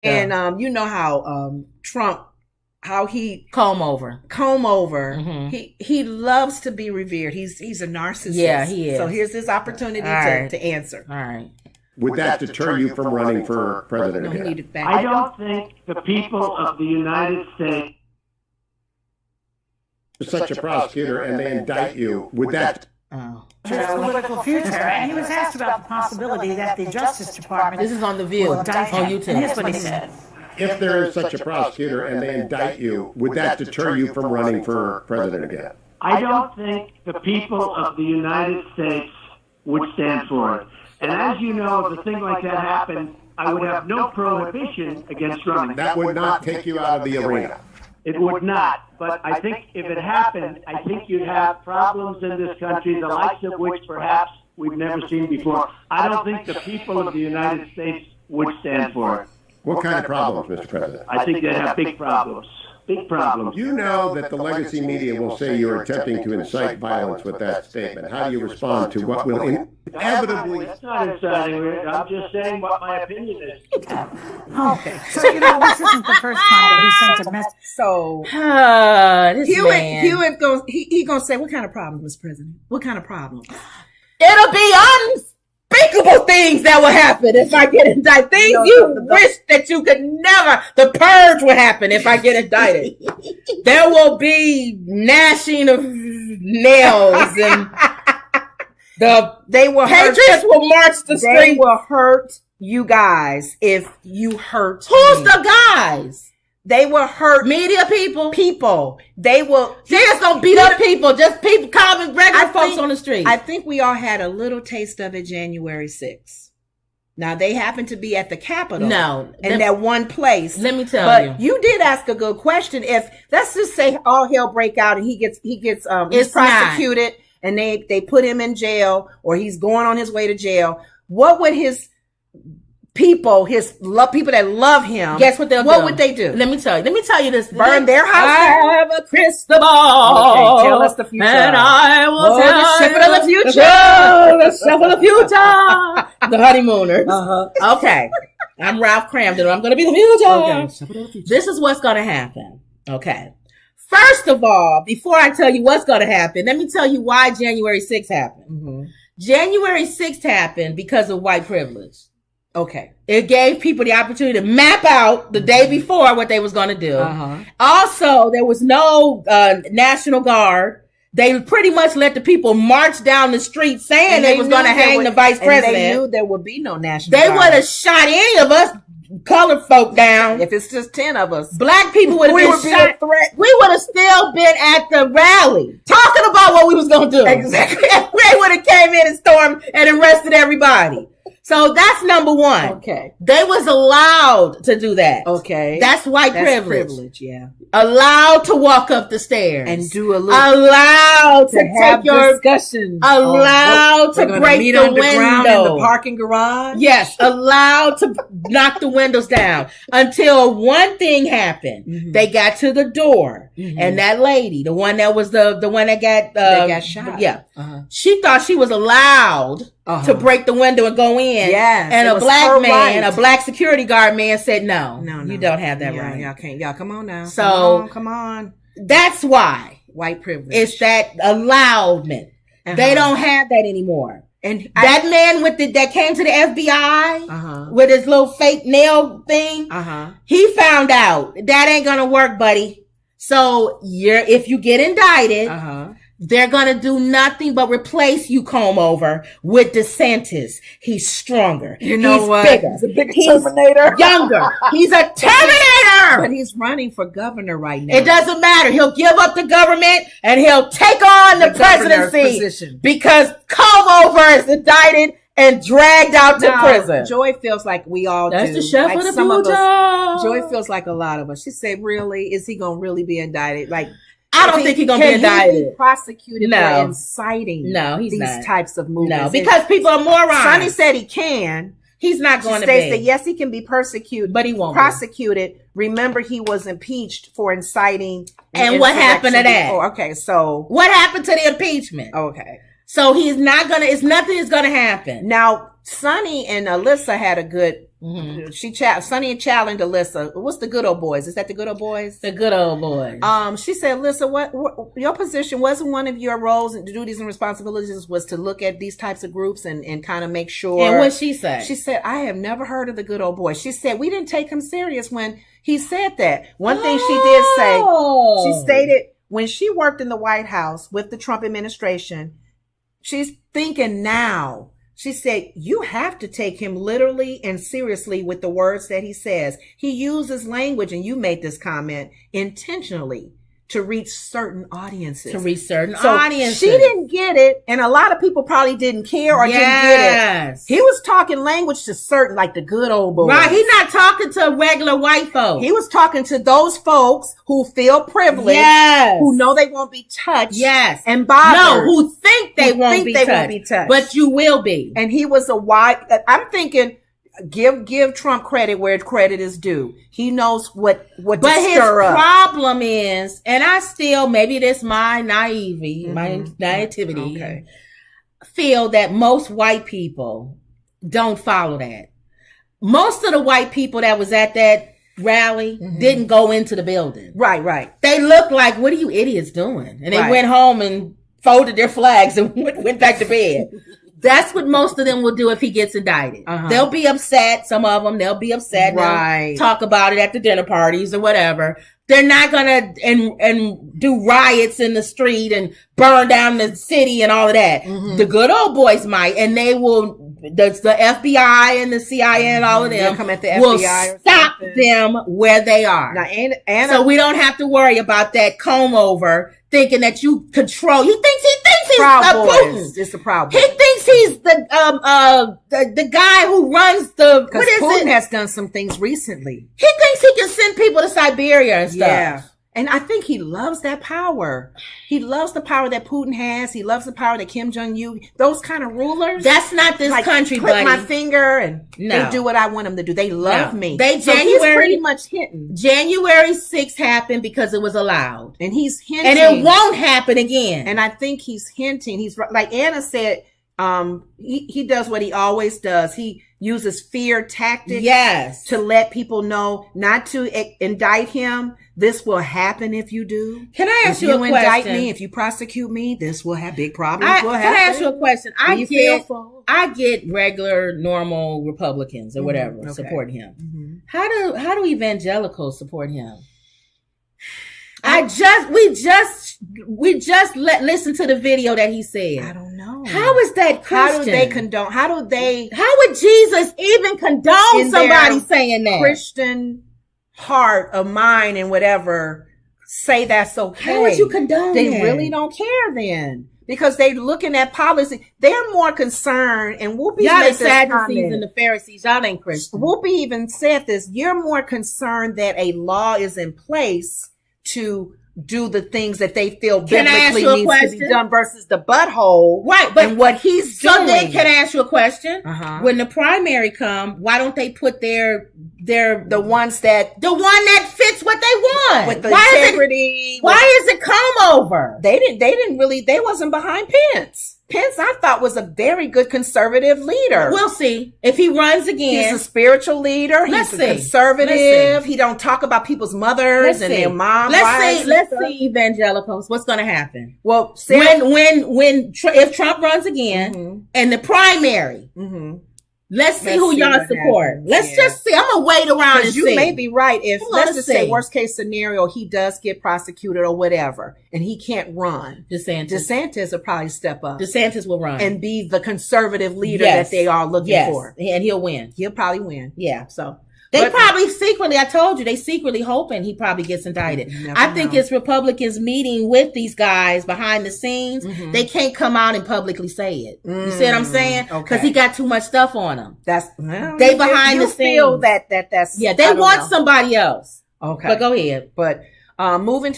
And you know how Trump, how he comb over. Mm-hmm. He loves to be revered. He's a narcissist. Yeah, he is. So here's his opportunity to answer. All right. Would that deter you from running for president again? I don't think the people of the United States. Such a prosecutor and they indict you, would that... Political future, and he was asked about the possibility that the Justice Department. This is on The View on YouTube. And here's what he said: if there is such a prosecutor and they indict you, would that deter you from running for president again? I don't think the people of the United States would stand for it. And as you know, if a thing like that happened, I would have no prohibition against running. That would not take you out of the arena. It would not. But I think if it happened, I think you'd have problems in this country, the likes of which perhaps we've never seen before. I don't think the people of the United States would stand for it. What kind of problems, Mr. President? I think they'd have big problems. Big problems. You know that the legacy media will say you're attempting to incite violence with that statement. How do you respond to what will inevitably... That's not inciting. I'm just saying what my opinion is. Okay. So, this isn't the first time that he sent a message. So, Hewitt goes, he gonna say, what kind of problems, Mr. President? What kind of problems? It'll be unspeakable things that will happen if I get indicted. Things you wish that you could never. The purge will happen if I get indicted. There will be gnashing of nails and Patriots will march the street. They will hurt you guys if you hurt Who's the guys? They will hurt media people. They will. They're just gonna beat up people. Just people, common regular folks on the street. I think we all had a little taste of it January 6th. Now they happen to be at the Capitol. No, in that one place. Let me tell you. But you did ask a good question. If let's just say all hell break out and he's prosecuted and they put him in jail or he's going on his way to jail, what would his people that love him, guess what they'll do? What would they do? Let me tell you this. Burn their house. I have a crystal ball. Okay, tell us the future. And I will tell the shepherd of the future. The shepherd of the future. The honeymooners. Uh-huh. Okay. I'm Ralph Cramden. I'm going to be the future. Okay. This is what's going to happen. Okay. First of all, before I tell you what's going to happen, let me tell you why January 6th happened. Mm-hmm. January 6th happened because of white privilege. Okay. It gave people the opportunity to map out the day before what they was going to do. Uh-huh. Also, there was no National Guard. They pretty much let the people march down the street saying they was going to hang the vice president. They knew there would be no National Guard. They would have shot any of us colored folk down. If it's just 10 of us. Black people would have been shot. A threat. We would have still been at the rally talking about what we was going to do. Exactly. They would have came in and stormed and arrested everybody. So that's number one. Okay. They was allowed to do that. Okay. That's white privilege. Yeah. Allowed to walk up the stairs. And do a little. Allowed to have take your discussion. Allowed to break the window. In the parking garage. Yes. Allowed to knock the windows down until one thing happened. Mm-hmm. They got to the door. Mm-hmm. And that lady, the one that was the one that got shot. Yeah. Uh-huh. She thought she was allowed to break the window and go in. Yes. And a black man, a black security guard man said, no, you don't have that right. Y'all can't. Y'all come on now. So come on. That's why. White privilege. It's that allowment. Uh-huh. They don't have that anymore. And that man that came to the FBI with his little fake nail thing, he found out that ain't gonna work, buddy. So if you get indicted, they're going to do nothing but replace you, comb over, with DeSantis. He's stronger. You know he's what? Bigger. He's a bigger Terminator. Younger. He's a Terminator. But he's running for governor right now. It doesn't matter. He'll give up the government and he'll take on the presidency position. Because comb over is indicted and dragged out to prison. Joy feels like we all That's do. The chef like of the some future. of us. Joy feels like a lot of us. She said, really? Is he going to really be indicted? Like, I don't think he's going to be indicted. He be prosecuted for inciting these types of movements? No, because people are morons. Sonny said he can. He's not going to be. That yes, he can be persecuted, but he won't prosecuted. Be. Remember, he was impeached for inciting. And what happened to that? Oh, okay, so what happened to the impeachment? Okay, so he's not going to. It's nothing is going to happen. Now, Sonny and Alyssa had a good Sonny challenged Alyssa. What's the Good Old Boys? Is that the Good Old Boys? The Good Old Boys. She said, Alyssa, what your position wasn't one of your roles and duties and responsibilities was to look at these types of groups and kind of make sure. And what she said? She said, I have never heard of the Good Old Boys. She said, we didn't take him serious when he said that. One thing she did say, she stated when she worked in the White House with the Trump administration, she's thinking now. She said, you have to take him literally and seriously with the words that he says. He uses language, and you made this comment, intentionally to reach certain audiences. She didn't get it, and a lot of people probably didn't care or didn't get it. He was talking language to certain, like the good old boys. Right, he's not talking to regular white folks. He was talking to those folks who feel privileged, who know they won't be touched, and bothered. No, who think they won't be touched. But you will be. And he was I'm thinking, give Trump credit where credit is due. He knows what to stir up. But his problem is, and I still, maybe this my naivety, feel that most white people don't follow that. Most of the white people that was at that rally didn't go into the building. Right. They looked like, what are you idiots doing? And they went home and folded their flags and went back to bed. That's what most of them will do if he gets indicted. They'll be upset. Some of them, they'll be upset. Right. Talk about it at the dinner parties or whatever. They're not gonna and do riots in the street and burn down the city and all of that. The good old boys might, and they will. The FBI and the CIA and all of them come at the will FBI stop them where they are. Now, so we don't have to worry about that comb over thinking that you control. He thinks he's Putin. It's a problem. He thinks he's the guy who runs the. Because Putin has done some things recently. He thinks he can send people to Siberia and stuff. Yeah. And I think he loves that power. He loves the power that Putin has. He loves the power that Kim Jong-un, those kind of rulers. That's not this country, click buddy. my finger and they do what I want them to do. They love me. He's pretty much hinting. January 6th happened because it was allowed. And he's hinting. And it won't happen again. And I think he's hinting. He's like Anna said, he does what he always does. He uses fear tactics to let people know not to indict him. This will happen if you do. Can I ask you a question? If you indict me, if you prosecute me, this will have big problems. Can I ask you a question? I get regular, normal Republicans or whatever support him. How do evangelicals support him? We just listen to the video that he said. I don't know. How is that Christian? How do they condone? How would Jesus even condone somebody saying that? Christian heart of mine and whatever say that's okay. How would you condone They that? really don't care then. Because they're looking at policy. They're more concerned, and Whoopi y'all made the Sadducees and the Pharisees, y'all ain't Christian. Whoopi even said this. You're more concerned that a law is in place to do the things that they feel biblically needs to be done versus the butthole. Right, but and what he's doing. So then can I ask you a question? When the primary come, why don't they put the one that fits what they want? With the integrity. Why is it come over? They wasn't behind Pence. Pence, I thought, was a very good conservative leader. We'll see. If he runs again. He's a spiritual leader. He's a conservative. He don't talk about people's mothers and their moms. Let's see evangelicals. What's going to happen? Well, if Trump runs again and the primary, let's see who y'all support. Let's just see. I'm going to wait around and see. You may be right. If, let's just say, worst case scenario, he does get prosecuted or whatever, and he can't run. DeSantis will probably step up. DeSantis will run. And be the conservative leader that they are looking for. And he'll win. He'll probably win. Yeah. So. I told you, they secretly hoping he probably gets indicted. I think it's Republicans meeting with these guys behind the scenes. They can't come out and publicly say it. You see what I'm saying? Because he got too much stuff on him. They behind the scenes. Feel that's they want somebody else. Okay. But go ahead. But moving to